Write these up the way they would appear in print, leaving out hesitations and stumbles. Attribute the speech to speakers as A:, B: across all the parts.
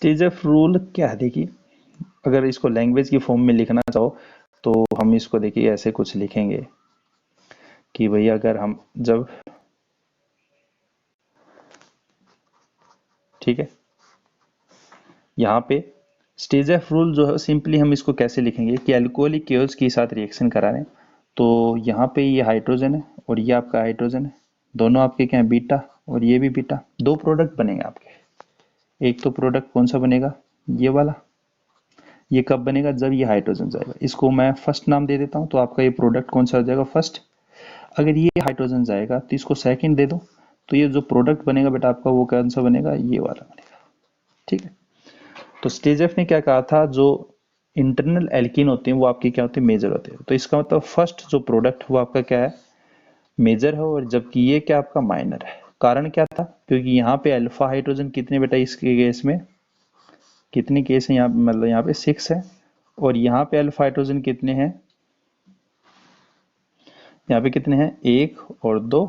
A: स्टेजेफ rule क्या है? देखिए, अगर इसको लैंग्वेज की फॉर्म में लिखना चाहो तो हम इसको देखिए ऐसे कुछ लिखेंगे कि भैया अगर हम जब, ठीक है, यहाँ पे स्टेजेफ रूल जो है सिंपली हम इसको कैसे लिखेंगे कि अल्कोहलिक केओस के साथ रिएक्शन करा रहे हैं। तो यहाँ पे ये हाइड्रोजन है और ये आपका हाइड्रोजन है, दोनों आपके क्या है, बीटा, और ये भी बीटा। दो प्रोडक्ट बनेंगे आपके। एक तो प्रोडक्ट कौन सा बनेगा, ये वाला। ये कब बनेगा, जब ये हाइड्रोजन जाएगा। इसको मैं फर्स्ट नाम दे देता हूँ, तो आपका ये प्रोडक्ट कौन सा हो जाएगा, फर्स्ट। अगर ये हाइड्रोजन जाएगा तो इसको सेकंड दे दो, तो ये जो प्रोडक्ट बनेगा बेटा आपका वो कौन सा बनेगा, ये वाला बनेगा। ठीक है। तो स्टेजेफ ने क्या कहा था, जो इंटरनल एल्कीन होते हैं वो आपके क्या होते हैं, मेजर होते हैं। तो इसका मतलब फर्स्ट जो प्रोडक्ट वो आपका क्या है, मेजर है, और जबकि ये क्या आपका माइनर है। कारण क्या था, क्योंकि यहाँ पे अल्फा हाइड्रोजन कितने बेटा इसके केस में, कितने केस है यहाँ, मतलब यहाँ पे 6 है, और यहाँ पे अल्फा हाइड्रोजन कितने हैं, यहाँ पे कितने हैं, 1 और 2।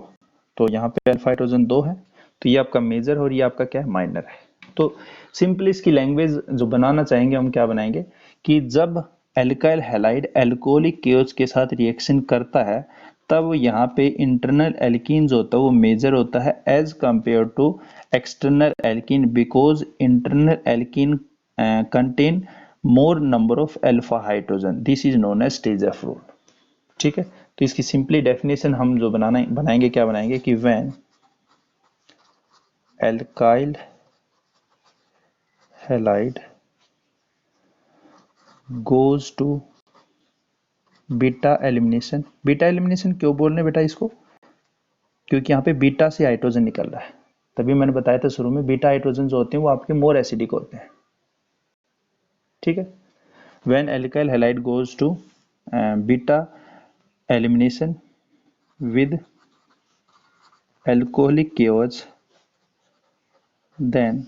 A: तो यहाँ पे अल्फा हाइड्रोजन 2 है, तो ये आपका मेजर और ये आपका क्या है, माइनर है। तो सिंपली इसकी लैंग्वेज जो बनाना चाहेंगे हम, क्या बनाएंगे कि जब एल्काइल हैलाइड अल्कोहलिक केओस के साथ रिएक्शन करता है, तब यहाँ पे इंटरनल एल्कीन जो होता है वो मेजर होता है as compare to external alkene, because internal alkene contain more number of alpha hydrogen. This is known as Saytzeff rule. ठीक है। तो इसकी सिंपली डेफिनेशन हम जो बनाएंगे, क्या बनाएंगे कि when alkyl halide goes to beta elimination. Beta elimination क्यों बोल रहे हैं बेटा इसको, क्योंकि यहाँ पे बीटा से हाइड्रोजन निकल रहा है। तभी मैंने बताया था शुरू में, बीटा हाइड्रोजन जो होते हैं वो आपके मोर एसिडिक होते हैं। ठीक है। When alkyl halide goes to beta elimination with alcoholic chaos, then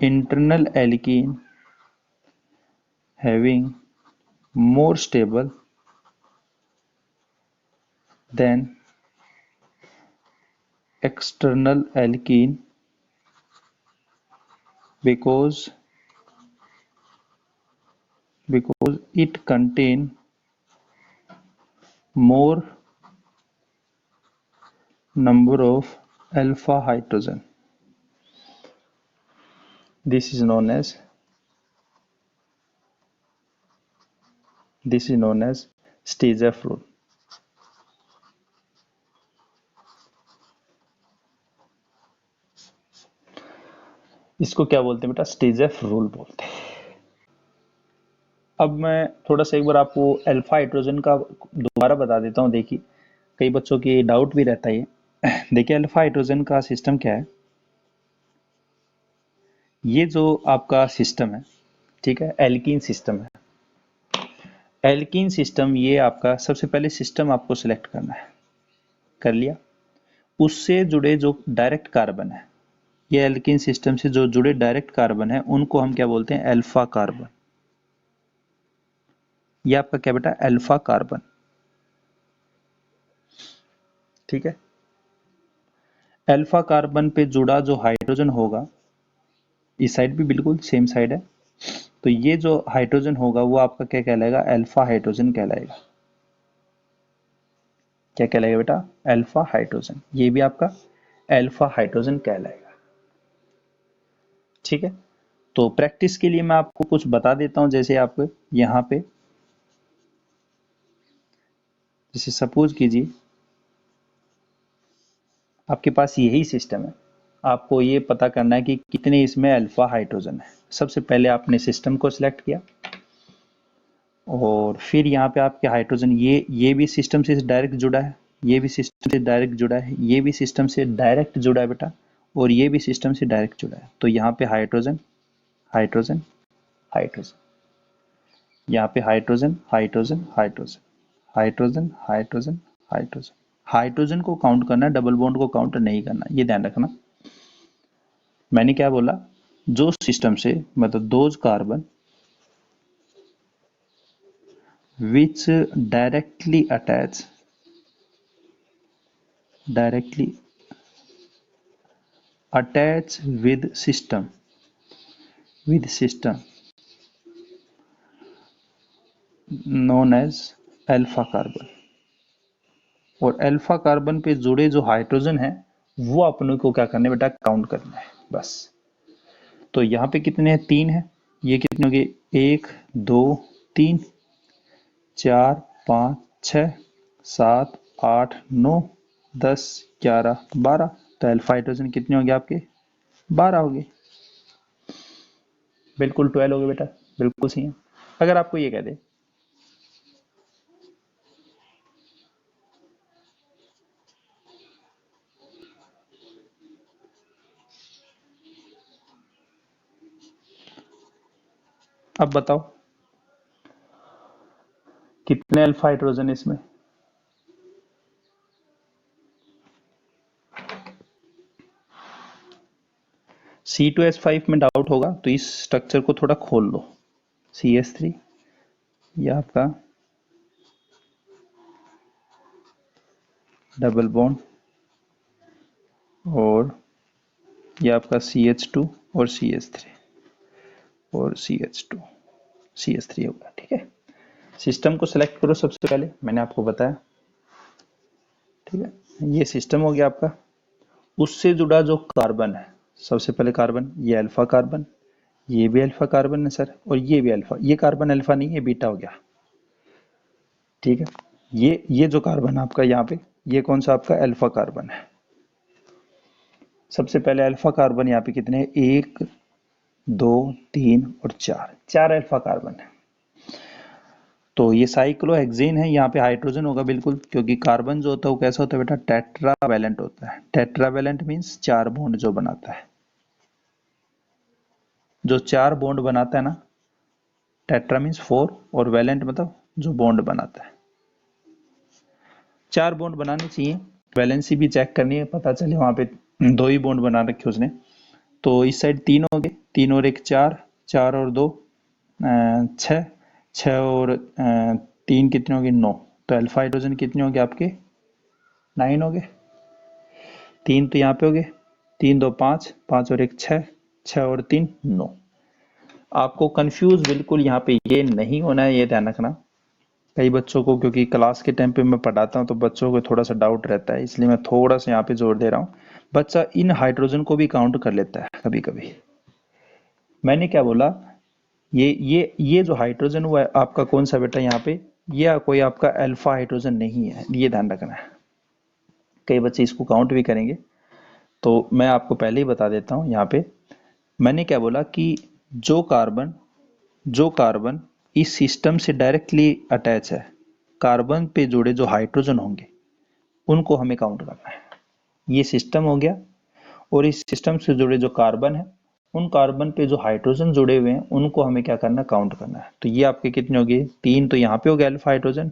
A: internal alkene having more stable than external alkene because it contain more number of alpha hydrogen. This is known as Stejaf rule. इसको क्या बोलते हैं बेटा, स्टेजेफ rule बोलते हैं। अब मैं थोड़ा सा एक बार आपको अल्फा हाइड्रोजन का दोबारा बता देता हूँ। देखिए, कई बच्चों की डाउट भी रहता है। देखिए, अल्फा हाइड्रोजन का सिस्टम क्या है, ये जो आपका सिस्टम है, ठीक है, एल्कीन सिस्टम है। एल्कीन सिस्टम, ये आपका सबसे पहले सिस्टम आपको सिलेक्ट करना है, कर लिया। उससे जुड़े जो डायरेक्ट कार्बन है, ये एल्कीन सिस्टम से जो जुड़े डायरेक्ट कार्बन है, उनको हम क्या बोलते हैं, अल्फा कार्बन। ये आपका क्या बेटा, अल्फा कार्बन। ठीक है। अल्फा कार्बन पे जुड़ा जो हाइड्रोजन होगा, इस साइड भी बिल्कुल सेम साइड है, तो ये जो हाइड्रोजन होगा वो आपका क्या कहलाएगा, अल्फा हाइड्रोजन कहलाएगा। क्या कहलाएगा बेटा, अल्फा हाइड्रोजन। ये भी आपका अल्फा हाइड्रोजन कहलाएगा। ठीक है। तो प्रैक्टिस के लिए मैं आपको कुछ बता देता हूं, जैसे आप यहां पे, जैसे सपोज कीजिए आपके पास यही सिस्टम है, आपको ये पता करना है कि कितने इसमें अल्फा हाइड्रोजन है। सबसे पहले आपने सिस्टम को सिलेक्ट किया, और फिर यहाँ पे आपके हाइड्रोजन, ये भी सिस्टम से डायरेक्ट जुड़ा है, ये भी सिस्टम से डायरेक्ट जुड़ा है, ये भी सिस्टम से डायरेक्ट जुड़ा है बेटा, और ये भी सिस्टम से डायरेक्ट जुड़ा है। तो यहाँ पे हाइड्रोजन हाइड्रोजन हाइड्रोजन, यहाँ पे hydrogen hydrogen hydrogen hydrogen hydrogen hydrogen. Hydrogen को काउंट करना है, डबल बॉन्ड को काउंट नहीं करना, ये ध्यान रखना। मैंने क्या बोला, जो सिस्टम से, मतलब those carbon which directly attach with system known as alpha carbon. और अल्फा कार्बन पे जुड़े जो हाइड्रोजन है वो अपने को क्या करना है बेटा, काउंट करना है बस। तो यहाँ पे कितने हैं, 3 है। ये कितने हो गए, 1 2 3 4 5 6 7 8 9 10 11 12। तो अल्फा हाइड्रोजन कितने हो गए आपके, 12 हो गए। बिल्कुल 12 हो गए बेटा, बिल्कुल सही है। अगर आपको ये कह दे अब बताओ कितने अल्फा हाइड्रोजन इसमें, C2H5 में डाउट होगा तो इस स्ट्रक्चर को थोड़ा खोल लो। CH3 ये आपका डबल बॉन्ड, और ये आपका CH2 और CH3 और CH2 CH3 होगा। ठीक है, सिस्टम को सिलेक्ट करो सबसे पहले, मैंने आपको बताया। ठीक है, ये सिस्टम हो गया आपका। उससे जुड़ा जो कार्बन है, सबसे पहले कार्बन, ये अल्फा कार्बन, ये भी अल्फा कार्बन है सर, और ये भी अल्फा। ये कार्बन अल्फा नहीं, ये बीटा हो गया। ठीक है, ये जो कार्बन आपका यहाँ पे, ये कौन सा आपका अल्फा कार्बन है। सबसे पहले अल्फा कार्बन यहाँ पे कितने हैं, 1 2 3 और 4 अल्फा कार्बन है। तो ये साइक्लोहेक्सेन है, यहाँ पे हाइड्रोजन होगा बिल्कुल, क्योंकि कार्बन जो होता है वो कैसा होता है बेटा, टेट्रावैलेंट होता है। टेट्रावैलेंट मीन्स 4 बॉन्ड जो बनाता है, जो 4 बॉन्ड बनाता है ना। टेट्रा मीन्स 4 और वैलेंट मतलब जो बॉन्ड बनाता है। 4 बॉन्ड बनाने चाहिए, वैलेंसी भी चेक करनी है, पता चले वहां पे 2 ही बॉन्ड बना रखे उसने। तो इस साइड 3 हो गए, 3 और 1 4, 4 और 2 6, 6 और 3 कितने हो गए, 9। तो अल्फा हाइड्रोजन कितने हो गए आपके, 9 हो गए। 3 तो यहाँ पे हो गए, 3 2 5, 5 और 1 6, 6 और 3 9। आपको कंफ्यूज बिल्कुल यहाँ पे ये नहीं होना है, ये ध्यान रखना। कई बच्चों को, क्योंकि क्लास के टाइम पे मैं पढ़ाता हूँ तो बच्चों को थोड़ा सा डाउट रहता है, इसलिए मैं थोड़ा सा यहाँ पे जोर दे रहा हूँ। बच्चा इन हाइड्रोजन को भी काउंट कर लेता है कभी कभी। मैंने क्या बोला, ये जो हाइड्रोजन हुआ है आपका कौन सा बेटा यहाँ पे, ये कोई आपका अल्फा हाइड्रोजन नहीं है, ये ध्यान रखना है। कई बच्चे इसको काउंट भी करेंगे, तो मैं आपको पहले ही बता देता हूँ यहाँ पे। मैंने क्या बोला कि जो कार्बन इस सिस्टम से डायरेक्टली अटैच है, कार्बन पे जुड़े जो हाइड्रोजन होंगे उनको हमें काउंट करना है। ये सिस्टम हो गया, और इस सिस्टम से जुड़े जो कार्बन है, उन कार्बन पे जो हाइड्रोजन जुड़े हुए हैं उनको हमें क्या करना है, काउंट करना है। तो ये आपके कितने हो गए, 3 तो यहाँ पे हो गए अल्फा हाइड्रोजन,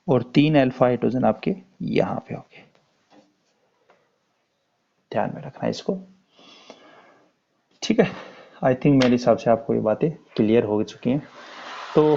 A: और 3 अल्फा हाइड्रोजन आपके यहाँ पे हो गए। ध्यान में रखना है इसको। ठीक है, आई थिंक मेरे हिसाब से आपको ये बातें क्लियर हो चुकी हैं। तो